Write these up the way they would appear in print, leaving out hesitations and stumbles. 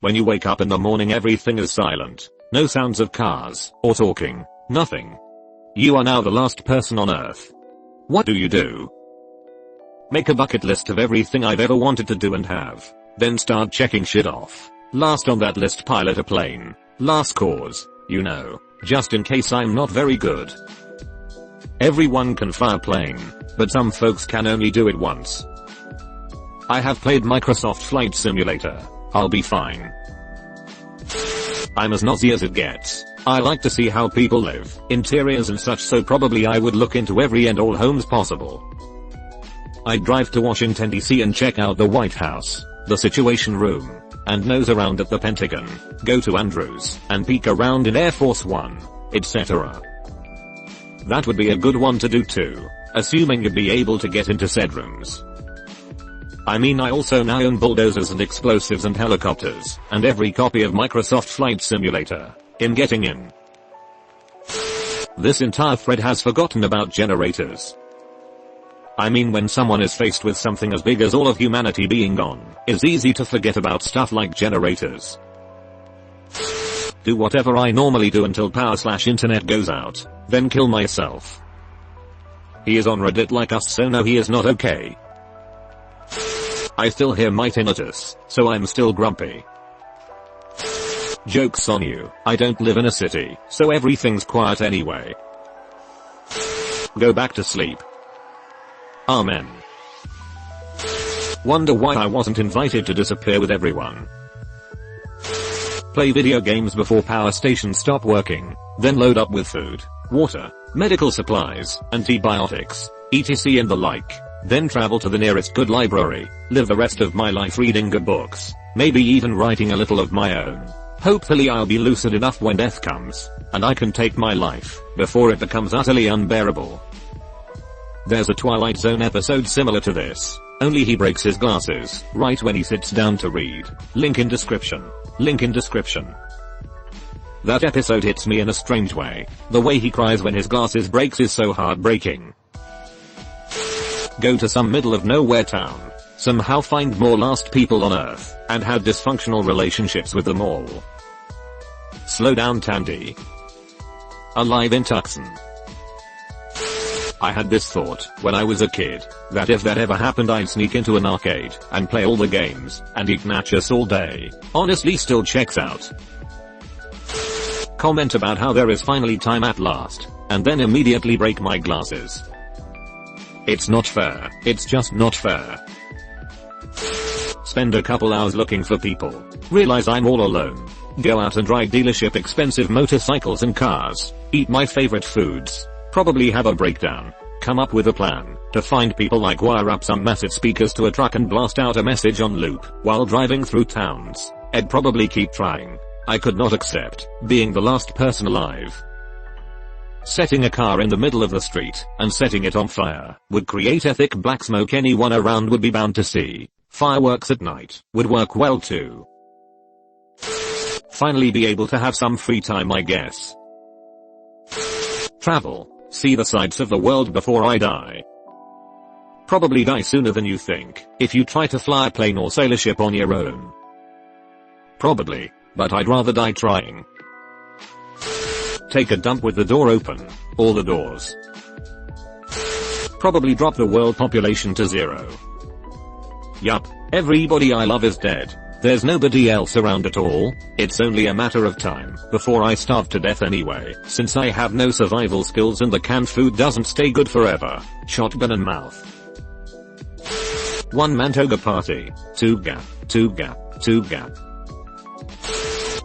When you wake up in the morning, everything is silent. No sounds of cars or talking. Nothing. You are now the last person on Earth. What do you do? Make a bucket list of everything I've ever wanted to do and have. Then start checking shit off. Last on that list, pilot a plane. Last cause, just in case I'm not very good. Everyone can fly a plane, but some folks can only do it once. I have played Microsoft Flight Simulator. I'll be fine. I'm as nosy as it gets. I like to see how people live, interiors and such, so probably I would look into every and all homes possible. I'd drive to Washington DC and check out the White House, the Situation Room, and nose around at the Pentagon, go to Andrews, and peek around in Air Force One, etc. That would be a good one to do too, assuming you'd be able to get into said rooms. I mean, I also now own bulldozers and explosives and helicopters, and every copy of Microsoft Flight Simulator. In getting in. This entire thread has forgotten about generators. I mean, when someone is faced with something as big as all of humanity being gone, it's easy to forget about stuff like generators. Do whatever I normally do until power/internet goes out, then kill myself. He is on Reddit like us, so no, he is not okay. I still hear my tinnitus, so I'm still grumpy. Joke's on you, I don't live in a city, so everything's quiet anyway. Go back to sleep. Amen. Wonder why I wasn't invited to disappear with everyone. Play video games before power stations stop working, then load up with food, water, medical supplies, antibiotics, etc. and the like. Then travel to the nearest good library, live the rest of my life reading good books, maybe even writing a little of my own. Hopefully I'll be lucid enough when death comes, and I can take my life, before it becomes utterly unbearable. There's a Twilight Zone episode similar to this, only he breaks his glasses, right when he sits down to read. Link in description. Link in description. That episode hits me in a strange way. The way he cries when his glasses breaks is so heartbreaking. Go to some middle of nowhere town, somehow find more lost people on Earth, and had dysfunctional relationships with them all. Slow down, Tandy. Alive in Tucson. I had this thought, when I was a kid, that if that ever happened I'd sneak into an arcade, and play all the games, and eat nachos all day. Honestly, still checks out. Comment about how there is finally time at last, and then immediately break my glasses. It's not fair, it's just not fair. Spend a couple hours looking for people. Realize I'm all alone. Go out and ride dealership expensive motorcycles and cars. Eat my favorite foods. Probably have a breakdown. Come up with a plan to find people, like wire up some massive speakers to a truck and blast out a message on loop while driving through towns. I'd probably keep trying. I could not accept being the last person alive. Setting a car in the middle of the street and setting it on fire would create a thick black smoke anyone around would be bound to see. Fireworks at night would work well too. Finally be able to have some free time, I guess. Travel. See the sights of the world before I die. Probably die sooner than you think if you try to fly a plane or sail a ship on your own. Probably, but I'd rather die trying. Take a dump with the door open. All the doors. Probably drop the world population to 0. Yup, everybody I love is dead. There's nobody else around at all. It's only a matter of time before I starve to death anyway, since I have no survival skills and the canned food doesn't stay good forever. Shotgun and mouth. 1 man toga party. 2 gap. 2 gap. 2 gap.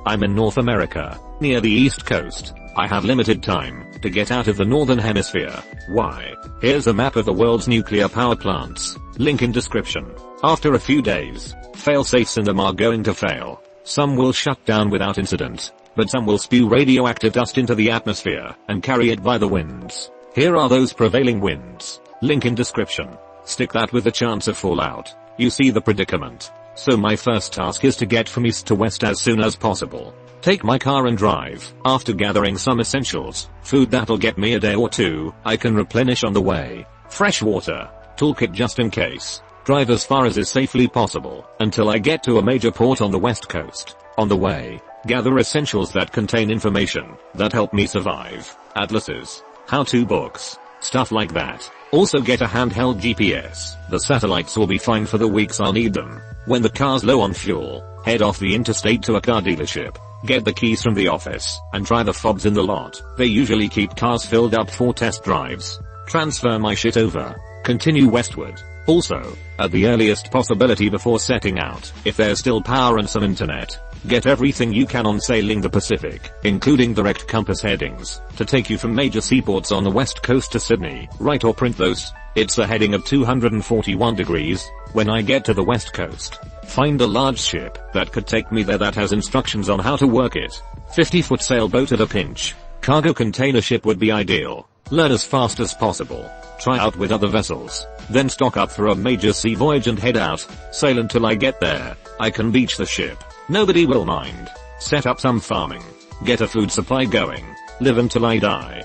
I'm in North America, near the East Coast. I have limited time to get out of the Northern Hemisphere. Why? Here's a map of the world's nuclear power plants. Link in description. After a few days, fail-safes in them are going to fail. Some will shut down without incident, but some will spew radioactive dust into the atmosphere and carry it by the winds. Here are those prevailing winds. Link in description. Stick that with the chance of fallout. You see the predicament. So my first task is to get from east to west as soon as possible. Take my car and drive. After gathering some essentials, food that'll get me a day or two, I can replenish on the way. Fresh water, toolkit just in case. Drive as far as is safely possible, until I get to a major port on the west coast. On the way, gather essentials that contain information that help me survive. Atlases, how-to books, stuff like that. Also get a handheld GPS. The satellites will be fine for the weeks I'll need them. When the car's low on fuel, head off the interstate to a car dealership. Get the keys from the office and try the fobs in the lot. They usually keep cars filled up for test drives. Transfer my shit over. Continue westward. Also, at the earliest possibility before setting out, if there's still power and some internet, get everything you can on Sailing the Pacific, including direct compass headings, to take you from major seaports on the west coast to Sydney. Write or print those. It's a heading of 241 degrees. When I get to the west coast, find a large ship that could take me there that has instructions on how to work it. 50-foot sailboat at a pinch. Cargo container ship would be ideal. Learn as fast as possible. Try out with other vessels. Then stock up for a major sea voyage and head out. Sail until I get there. I can beach the ship. Nobody will mind. Set up some farming. Get a food supply going. Live until I die.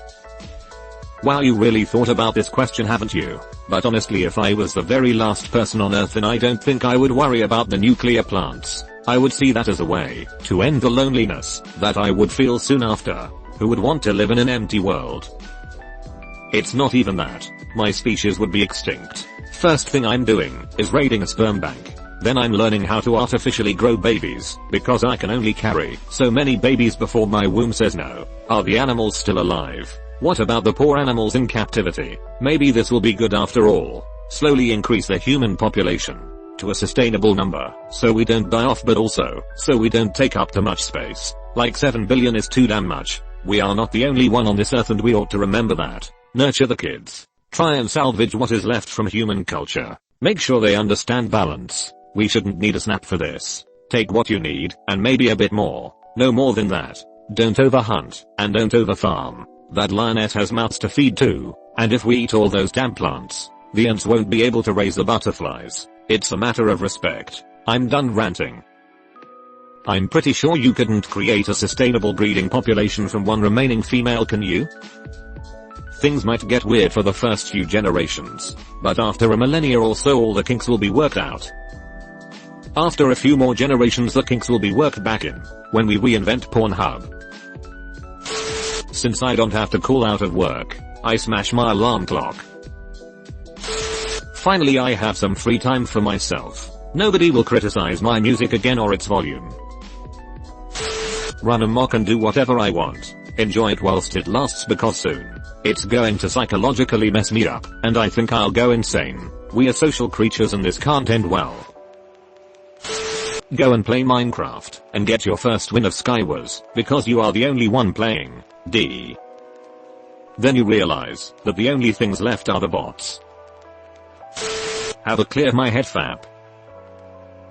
Wow, you really thought about this question, haven't you? But honestly, if I was the very last person on Earth, then I don't think I would worry about the nuclear plants. I would see that as a way to end the loneliness that I would feel soon after. Who would want to live in an empty world? It's not even that. My species would be extinct. First thing I'm doing is raiding a sperm bank. Then I'm learning how to artificially grow babies, because I can only carry so many babies before my womb says no. Are the animals still alive? What about the poor animals in captivity? Maybe this will be good after all. Slowly increase the human population to a sustainable number, so we don't die off, but also so we don't take up too much space. Like 7 billion is too damn much. We are not the only one on this earth, and we ought to remember that. Nurture the kids. Try and salvage what is left from human culture. Make sure they understand balance. We shouldn't need a snap for this. Take what you need, and maybe a bit more. No more than that. Don't overhunt, and don't overfarm. That lioness has mouths to feed too, and if we eat all those damn plants, the ants won't be able to raise the butterflies. It's a matter of respect. I'm done ranting. I'm pretty sure you couldn't create a sustainable breeding population from one remaining female, can you? Things might get weird for the first few generations, but after a millennia or so all the kinks will be worked out. After a few more generations the kinks will be worked back in, when we reinvent Pornhub. Since I don't have to call out of work, I smash my alarm clock. Finally I have some free time for myself. Nobody will criticize my music again or its volume. Run amok and do whatever I want. Enjoy it whilst it lasts, because soon it's going to psychologically mess me up, and I think I'll go insane. We are social creatures and this can't end well. Go and play Minecraft, and get your first win of Skywars, because you are the only one playing. D. Then you realize that the only things left are the bots. Have a clear my head fap.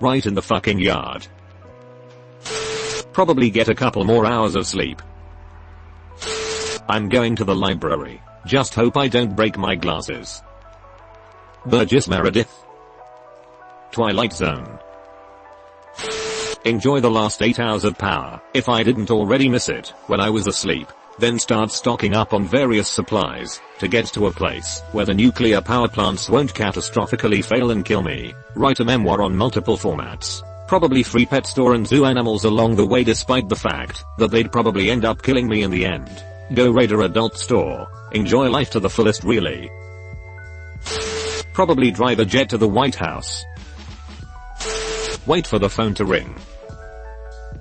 Right in the fucking yard. Probably get a couple more hours of sleep. I'm going to the library. Just hope I don't break my glasses. Burgess Meredith. Twilight Zone. Enjoy the last 8 hours of power, if I didn't already miss it when I was asleep. Then start stocking up on various supplies to get to a place where the nuclear power plants won't catastrophically fail and kill me. Write a memoir on multiple formats. Probably free pet store and zoo animals along the way, despite the fact that they'd probably end up killing me in the end. Go raid a adult store. Enjoy life to the fullest really. Probably drive a jet to the White House. Wait for the phone to ring.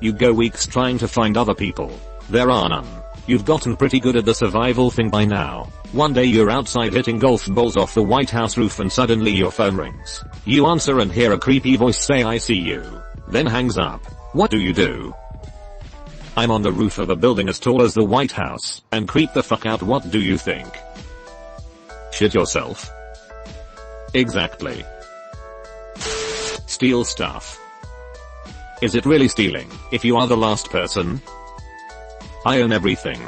You go weeks trying to find other people. There are none. You've gotten pretty good at the survival thing by now. One day you're outside hitting golf balls off the White House roof and suddenly your phone rings. You answer and hear a creepy voice say I see you. Then hangs up. What do you do? I'm on the roof of a building as tall as the White House and creep the fuck out. What do you think? Shit yourself? Exactly. Steal stuff. Is it really stealing if you are the last person? I own everything.